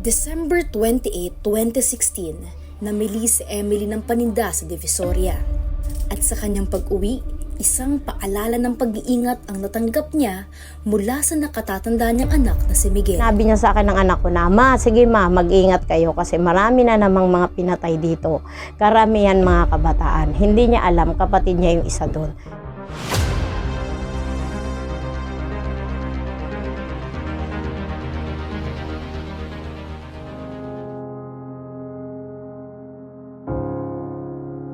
December 28, 2016, namili si Emily ng paninda sa Divisoria. At sa kanyang pag-uwi, isang paalala ng pag-iingat ang natanggap niya mula sa nakatatanda niyang anak na si Miguel. Sabi niya sa akin ng anak ko na, "Ma, sige ma, mag-ingat kayo kasi marami na namang mga pinatay dito. Karamihan mga kabataan." Hindi niya alam, kapatid niya yung isa doon.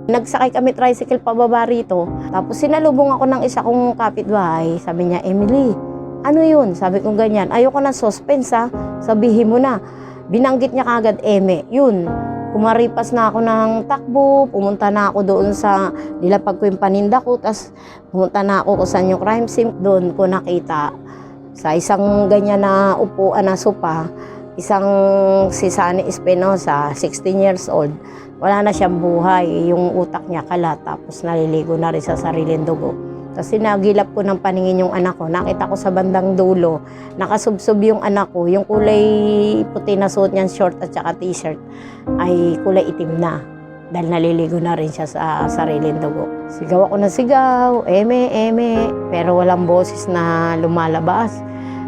Nagsakay kami tricycle pababa rito. Tapos sinalubong ako ng isa kong kapitbahay. Sabi niya, "Emily, ano yun?" Sabi ko ganyan, "Ayoko ng suspense ha. Sabihin mo na." Binanggit niya kagad, "Eme." Yun, kumaripas na ako ng takbo. Pumunta na ako doon sa nilapag ko yung paninda ko. Tapos pumunta na ako kung saan yung crime scene. Doon ko nakita sa isang ganyan na upuan na sopa, isang si Sunny Espinosa, 16 years old. Wala na siyang buhay, yung utak niya kalat, tapos naliligo na rin sa sariling dugo. Tapos sinagilap ko ng paningin yung anak ko, nakita ko sa bandang dulo, nakasubsob yung anak ko, yung kulay puti na suot niyang short at saka t-shirt ay kulay itim na. Dahil naliligo na rin siya sa sariling dugo. Sigaw ako ng sigaw, "Eme, eme," pero walang boses na lumalabas.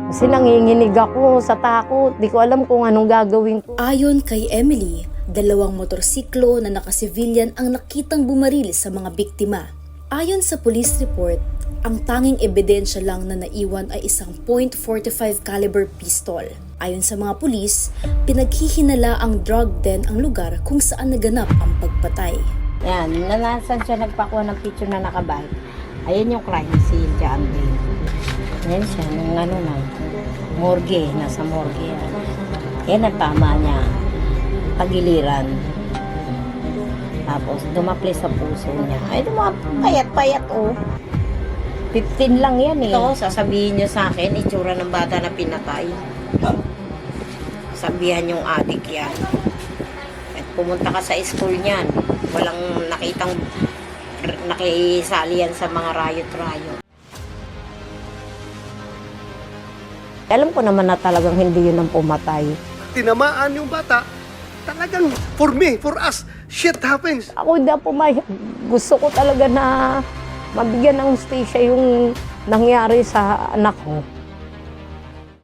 Kasi nanginginig ako sa takot, di ko alam kung anong gagawin ko. Ayon kay Emily, 2 motorsiklo na naka-civilian ang nakitang bumaril sa mga biktima. Ayon sa police report, ang tanging ebidensya lang na naiwan ay isang .45 caliber pistol. Ayon sa mga pulis, pinaghihinala ang drug den ang lugar kung saan naganap ang pagpatay. Yan, nalasan siya nagpakuha ng picture na nakabike. Ayan yung crime scene dyan din. Yan siya, nung morgue, nasa morgue yan. Yan ang tama niya, tagiliran. Tapos dumapli sa puso niya. Ay, payat-payat oh. 15 lang yan eh. Ito, sasabihin niyo sa akin, itsura ng bata na pinatay. Sabihan yung adik yan. At pumunta ka sa school niyan, walang nakitang nakisali yan sa mga riot-riot. Alam ko naman na talagang hindi yun ang pumatay. Tinamaan yung bata, talagang for me, for us, shit happens. Ako hindi ako pumayag. Gusto ko talaga na mabigyan ng hustisya yung nangyari sa anak ko.